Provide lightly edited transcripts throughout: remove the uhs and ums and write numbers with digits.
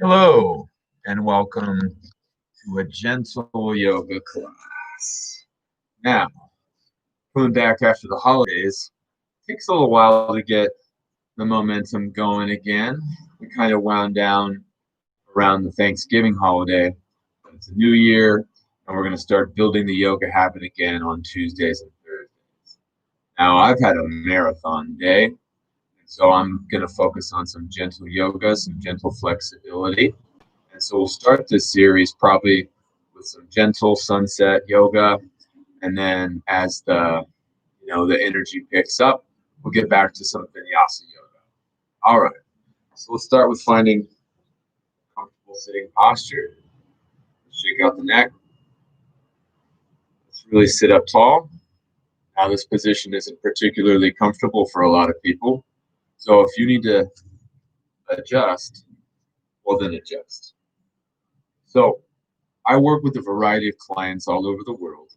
Hello, and welcome to a gentle yoga class. Now, coming back after the holidays, takes a little while to get the momentum going again. We kind of wound down around the Thanksgiving holiday. It's a new year, and we're going to start building the yoga habit again on Tuesdays and Thursdays. Now, I've had a marathon day, so I'm going to focus on some gentle yoga, some gentle flexibility. And so we'll start this series probably with some gentle sunset yoga, and then as the energy picks up, we'll get back to some vinyasa yoga. All right. So let's start with finding a comfortable sitting posture. Shake out the neck. Let's really sit up tall. Now this position isn't particularly comfortable for a lot of people. So if you need to adjust, well then adjust. So I work with a variety of clients all over the world,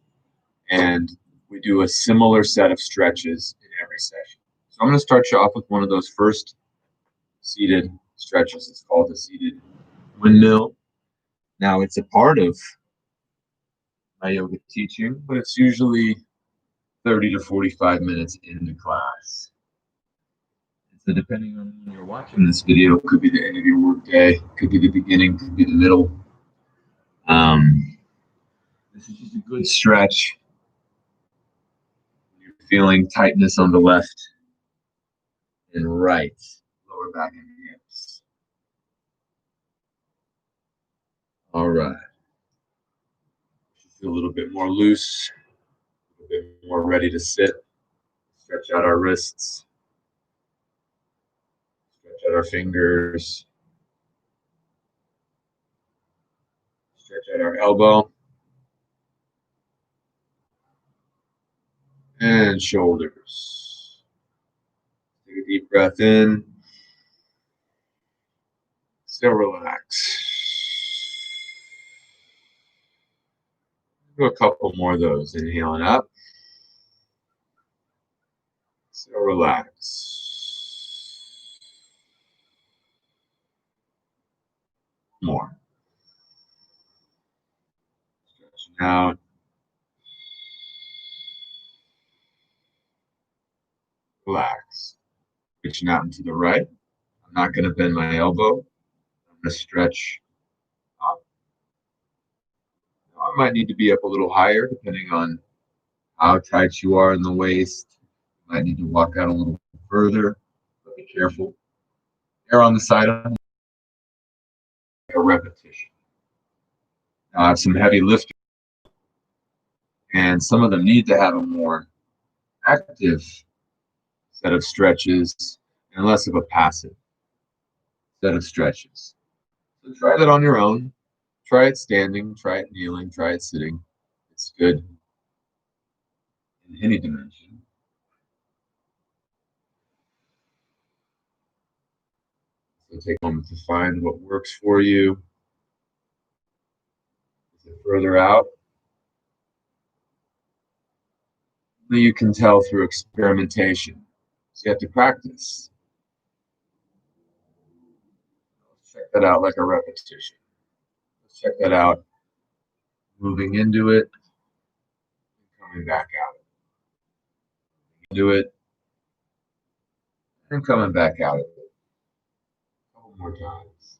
and we do a similar set of stretches in every session. So I'm going to start you off with one of those first seated stretches. It's called the seated windmill. Now, it's a part of my yoga teaching, but it's usually 30 to 45 minutes into class. So depending on when you're watching this video, it could be the end of your workday, could be the beginning, could be the middle. This is just a good stretch. You're feeling tightness on the left and right lower back and hips. All right. Feel a little bit more loose, a little bit more ready to sit. Stretch out our wrists, stretch out our fingers, stretch out our elbow, and shoulders. Take a deep breath in. Still relax. Do a couple more of those. Inhaling up. Still relax. More. Stretching out. Relax. Reaching out into the right. I'm not going to bend my elbow. I'm going to stretch up. I might need to be up a little higher depending on how tight you are in the waist. You might need to walk out a little further, but be careful. Err on the side of a repetition. Now I have some heavy lifters, and some of them need to have a more active set of stretches and less of a passive set of stretches. So try that on your own. Try it standing, try it kneeling, try it sitting. It's good in any dimension. So take a moment to find what works for you. Is it further out? You can tell through experimentation. So you have to practice. Check that out like a repetition. Let's check that out. Moving into it, coming back out. Into it, and coming back out of it. A couple more times.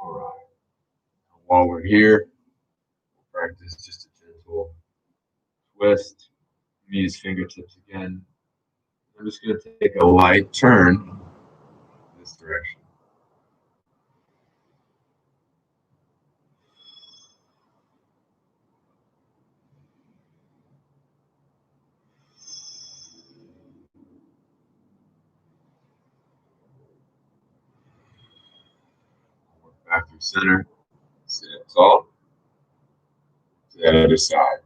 All right. While we're here, we'll practice just a gentle twist. Use fingertips again. I'm just going to take a light turn in this direction. Work back through center. Sit up tall. To that other side.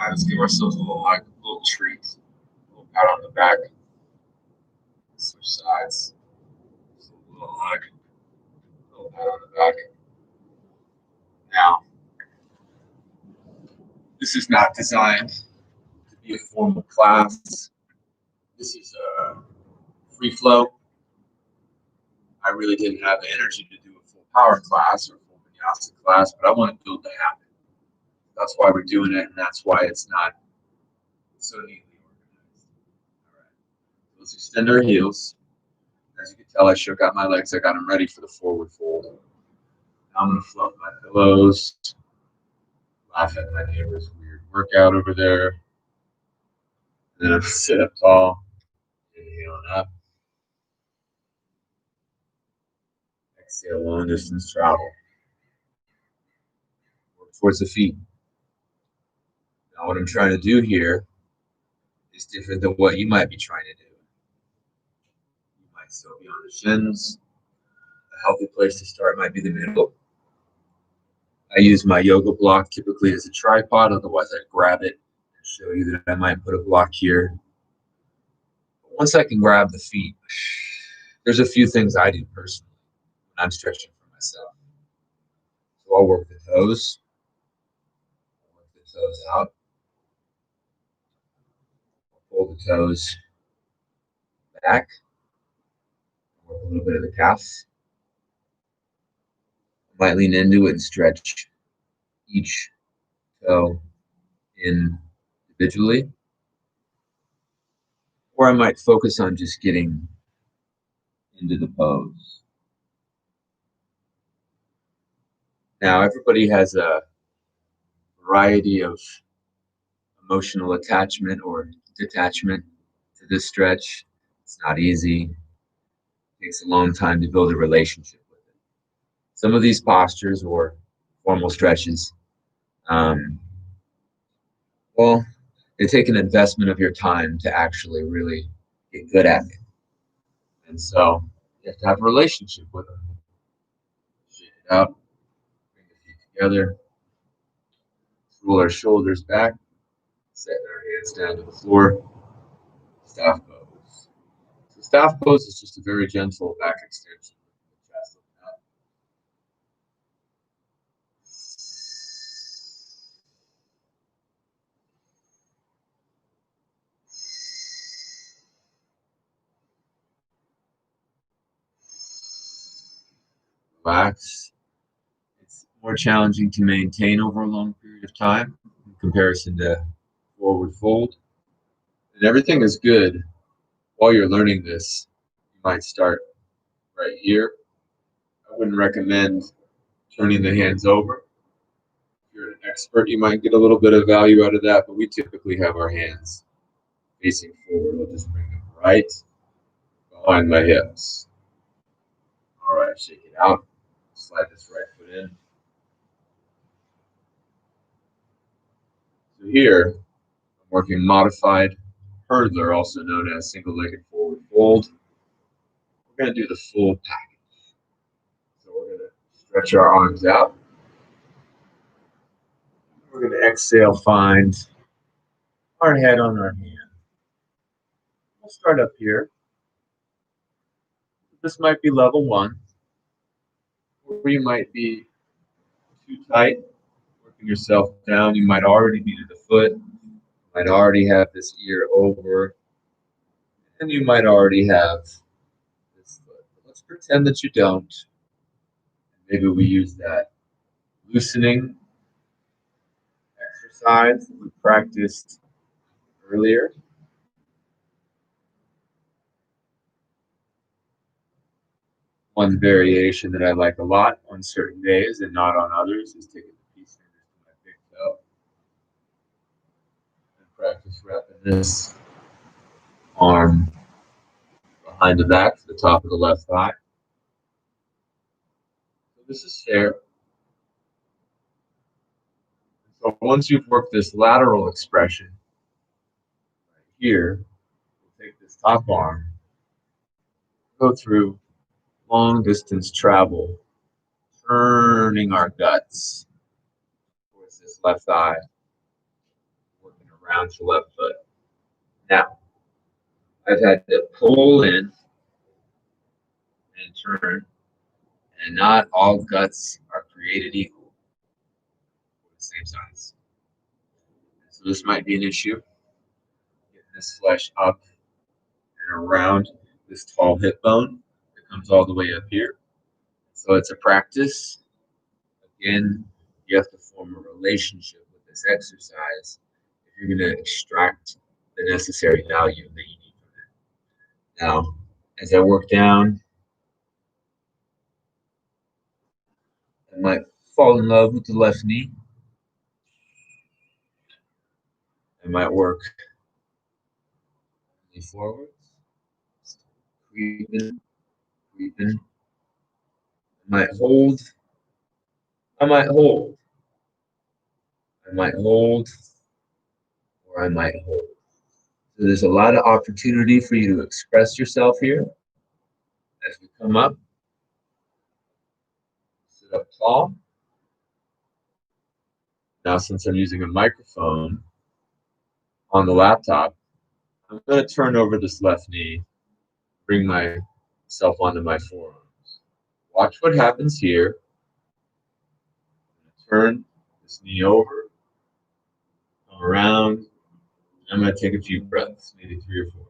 right, let's give ourselves a little hug, a little treat, a little pat on the back. Switch sides. Just a little hug, a little pat on the back. Now, this is not designed to be a formal class. This is a free flow. I really didn't have the energy to do a full power class or a full vinyasa class, but I want to build the habit. That's why we're doing it, and that's why it's not so neatly organized. All right, let's extend our heels. As you can tell, I shook out my legs. I got them ready for the forward fold. Now I'm going to fluff my pillows, laugh at my neighbor's weird workout over there. And then I'm going to sit up tall, inhaling up. Exhale, long distance travel. Work towards the feet. Now what I'm trying to do here is different than what you might be trying to do. You might still be on the shins. A healthy place to start might be the middle. I use my yoga block typically as a tripod, otherwise I grab it and show you that I might put a block here. But once I can grab the feet, there's a few things I do personally when I'm stretching for myself. So I'll work the toes. I'll work the toes out. I'll pull the toes back. I'll work a little bit of the calf. I might lean into it and stretch each toe individually. Or I might focus on just getting into the pose. Now, everybody has a variety of emotional attachment or detachment to this stretch. It's not easy. It takes a long time to build a relationship with it. Some of these postures or formal stretches, well, they take an investment of your time to actually really get good at it. And so you have to have a relationship with them. Shake it out, bring the feet together, roll our shoulders back, setting our hands down to the floor, staff pose. So staff pose is just a very gentle back extension. Chest up. Relax. It's more challenging to maintain over a long period of time in comparison to forward fold. And everything is good while you're learning this. You might start right here. I wouldn't recommend turning the hands over. If you're an expert, you might get a little bit of value out of that, but we typically have our hands facing forward. We'll just bring them right behind my hips. All right, shake it out. Slide this right foot in. So here, I'm working modified hurdler, also known as single-legged forward fold. We're going to do the full package. So we're going to stretch our arms out. We're going to exhale, find our head on our hand. We'll start up here. This might be level one, or you might be too tight, working yourself down. You might already be to the foot. You might already have this ear over, and you might already have this foot. But let's pretend that you don't. Maybe we use that loosening exercise that we practiced earlier. One variation that I like a lot on certain days and not on others is taking the peace fingers to my big toe and practice wrapping this arm behind the back to the top of the left thigh. So this is fair. So once you've worked this lateral expression right here, we'll take this top arm, go through long distance travel, turning our guts towards this left thigh, working around to left foot. Now, I've had to pull in and turn, and not all guts are created equal or the same size. So this might be an issue, getting this flesh up and around this tall hip bone that comes all the way up here. So it's a practice. Again, you have to form a relationship with this exercise if you're going to extract the necessary value that you need from it. Now, as I work down, I might fall in love with the left knee. I might work knee forwards, creeping, creeping. I might hold. I might hold. I might hold, or I might hold. So there's a lot of opportunity for you to express yourself here. As we come up, sit up tall. Now, since I'm using a microphone on the laptop, I'm going to turn over this left knee, bring myself onto my forearms. Watch what happens here. Turn this knee over, come around. I'm going to take a few breaths, maybe 3 or 4.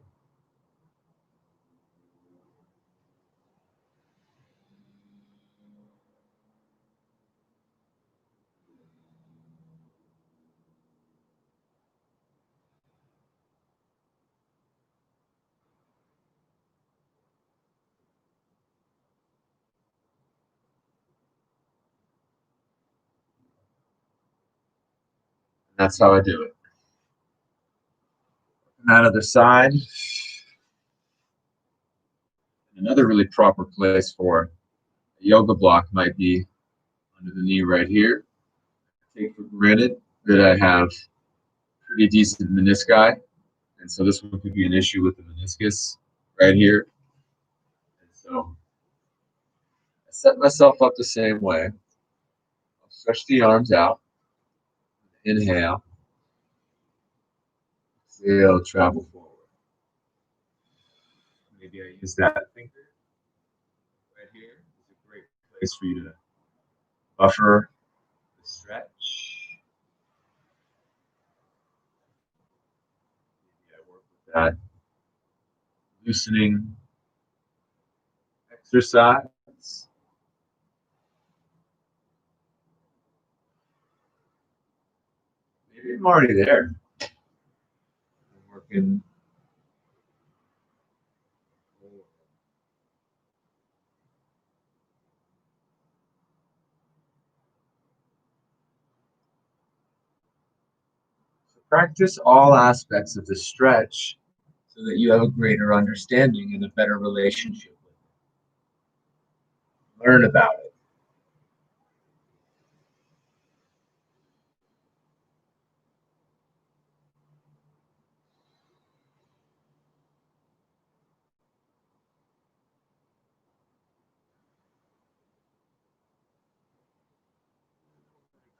That's how I do it. On that other side, another really proper place for a yoga block might be under the knee right here. I take for granted that I have pretty decent menisci, and so this one could be an issue with the meniscus right here. And so I set myself up the same way. I'll stretch the arms out. Inhale. Exhale, travel forward. Maybe I use that finger right here. It's a great place for you to buffer the stretch. Maybe I work with that loosening exercise. Maybe I'm already there. I'm working. So practice all aspects of the stretch so that you have a greater understanding and a better relationship with it. Learn about it.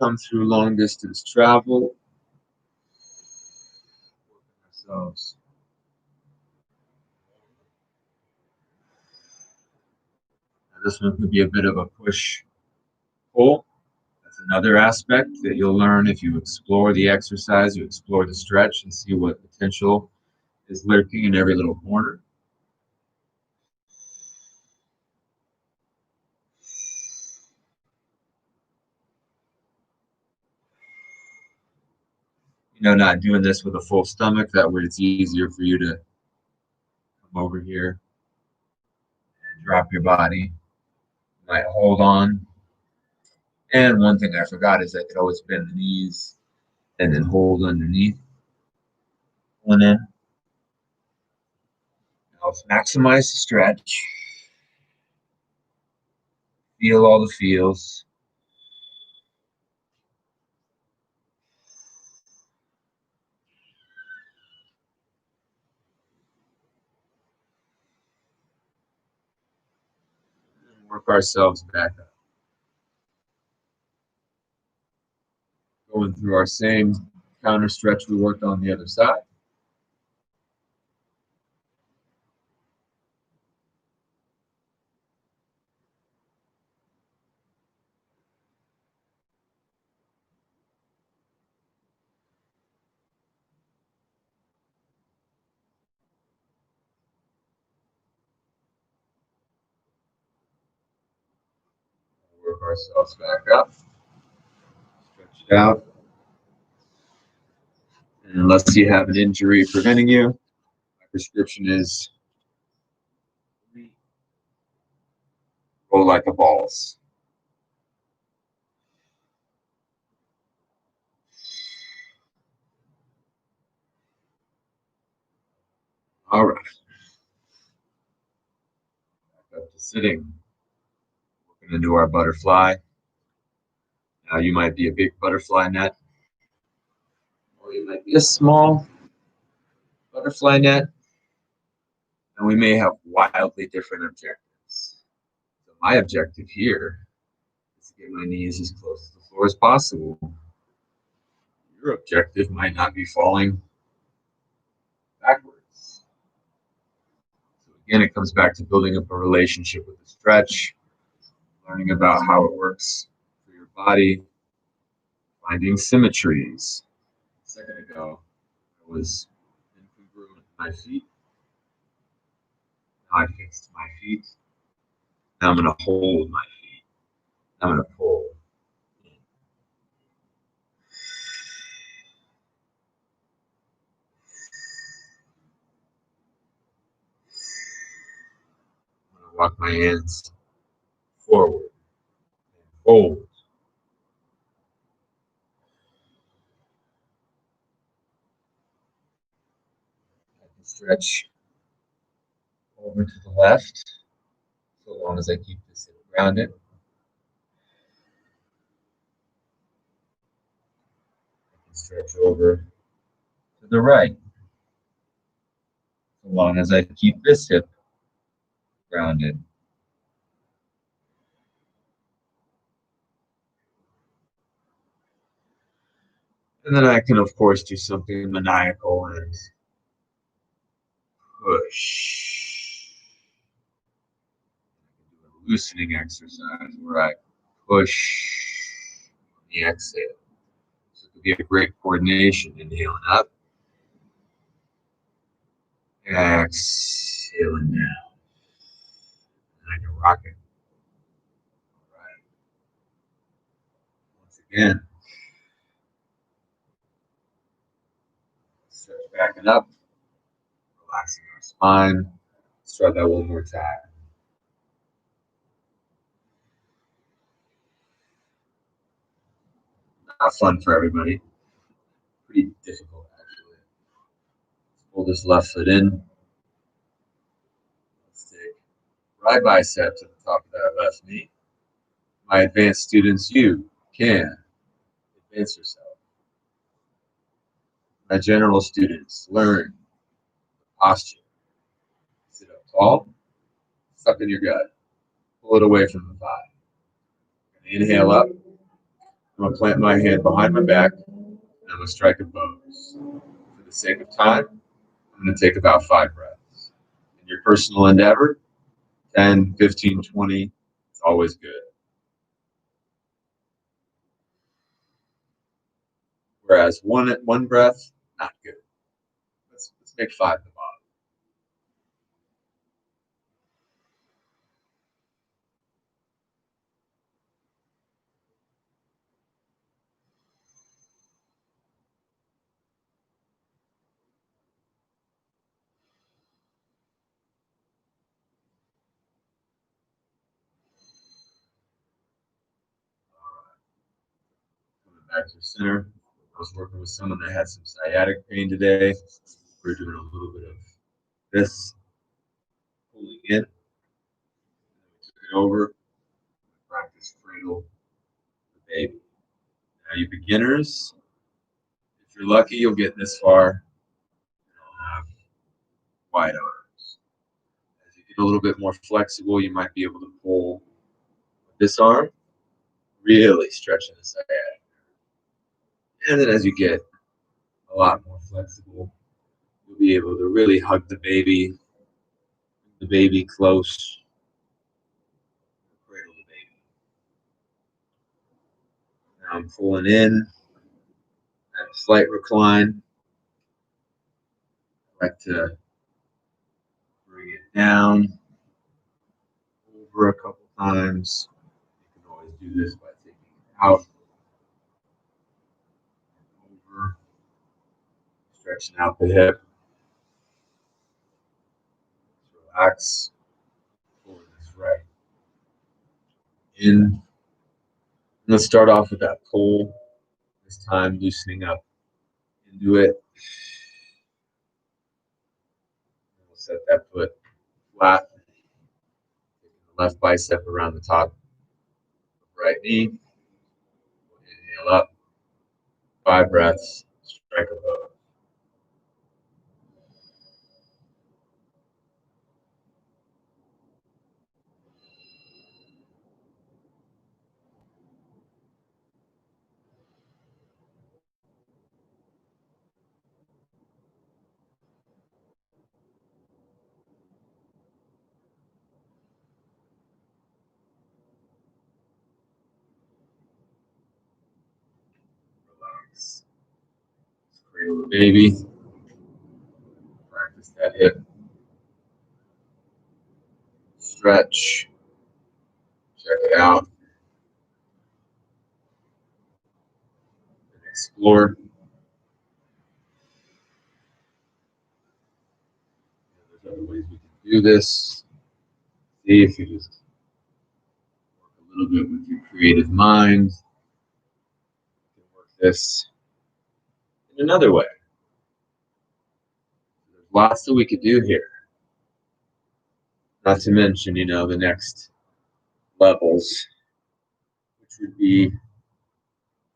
Come through long distance travel. Ourselves. Now this one could be a bit of a push pull. That's another aspect that you'll learn if you explore the exercise, you explore the stretch, and see what potential is lurking in every little corner. Not doing this with a full stomach. That way it's easier for you to come over here and drop your body. You might hold on. And one thing I forgot is I could always bend the knees and then hold underneath. One in. Now let's maximize the stretch. Feel all the feels. And work ourselves back up. Going through our same counter stretch we worked on the other side. Work ourselves back up. Stretch it out. And unless you have an injury preventing you, my prescription is roll like a balls. All right. Back up to sitting. We're going to do our butterfly. Now you might be a big butterfly net, or you might be a small butterfly net, and we may have wildly different objectives. So my objective here is to get my knees as close to the floor as possible. Your objective might not be falling backwards. So again, it comes back to building up a relationship with the stretch, learning about how it works for your body, finding symmetries. A second ago, I was incongruent with my feet. Now I fixed my feet. Now I'm going to hold my feet. I'm going to pull. I'm going to walk my hands forward and hold. I can stretch over to the left, so long as I keep this hip grounded. I can stretch over to the right, so long as I keep this hip grounded. And then I can, of course, do something maniacal and push. I can do a loosening exercise where I push on the exhale. So it could be a great coordination. Inhaling up, exhaling down. And I can rock it. All right. Once again, stretch backing up, relaxing our spine. Let's try that one more time. Not fun for everybody. Pretty difficult, actually. Let's pull this left foot in. Let's take right bicep to the top of that left knee. My advanced students, you can advance yourself. My general students, learn posture. Sit up tall, suck in your gut, pull it away from the thigh. Inhale up. I'm going to plant my hand behind my back, and I'm going to strike a pose. For the sake of time, I'm going to take about 5 breaths. In your personal endeavor, 10, 15, 20, it's always good. Whereas one breath, not good. Let's make 5 the bottom. Coming back to center. I was working with someone that had some sciatic pain today. We're doing a little bit of this, pulling in. We took it over. Practice cradle the baby. Now, you beginners, if you're lucky, you'll get this far. You'll have wide arms. As you get a little bit more flexible, you might be able to pull with this arm, really stretching the sciatic. And then as you get a lot more flexible. You'll be able to really hug the baby close, cradle the baby. Now I'm pulling in at a slight recline. I like to bring it down over a couple times. You can always do this by taking it out, over, stretching out the hip. Relax. Pull this right in. Let's start off with that pull. This time loosening up into it. We'll set that foot flat. Taking the left bicep around the top of the right knee. Inhale up. 5 breaths. Strike a pose. Relax. Let's cradle the baby. Practice that hip. Stretch. Check it out. And explore. There's other ways we can do this. See if you just work a little bit with your creative mind. You can work this in another way. There's lots that we could do here. Not to mention, the next levels, which would be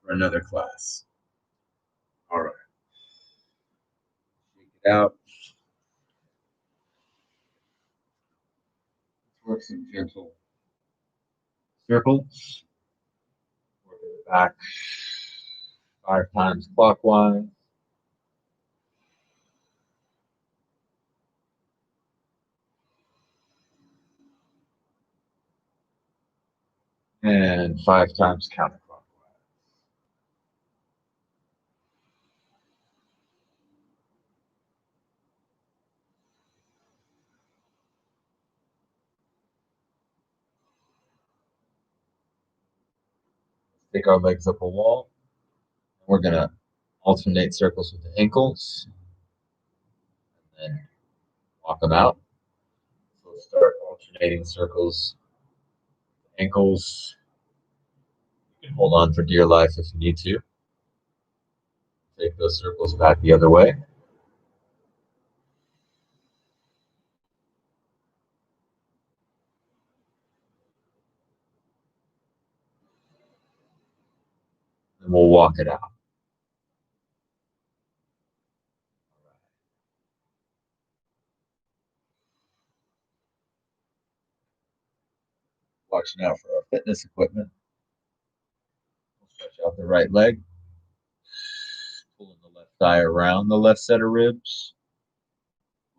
for another class. All right. Shake it out. Let's work some gentle circles. Work it back 5 times clockwise. And 5 times counterclockwise. Take our legs up a wall. We're going to alternate circles with the ankles. And then walk them out. So we'll start alternating circles. Ankles. You can hold on for dear life if you need to. Take those circles back the other way. And we'll walk it out. Watching out for our fitness equipment. We'll stretch out the right leg. Pulling the left thigh around the left set of ribs.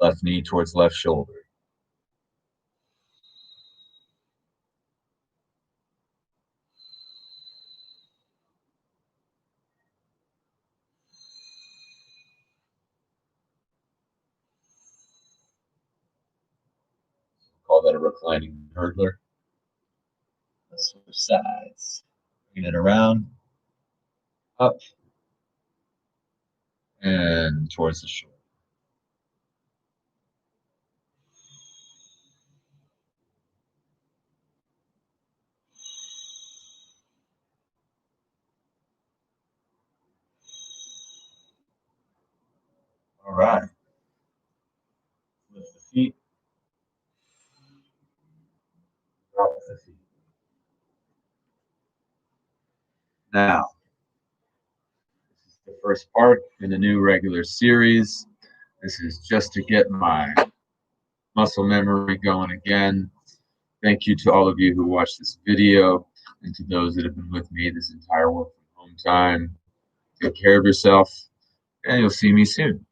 Left knee towards left shoulder. Call that a reclining hurdler. Let's switch sides. Bring it around, up, and towards the shoulder. All right. Lift the feet. Drop the feet. Now, this is the first part in the new regular series. This is just to get my muscle memory going again. Thank you to all of you who watched this video and to those that have been with me this entire work from home time. Take care of yourself and you'll see me soon.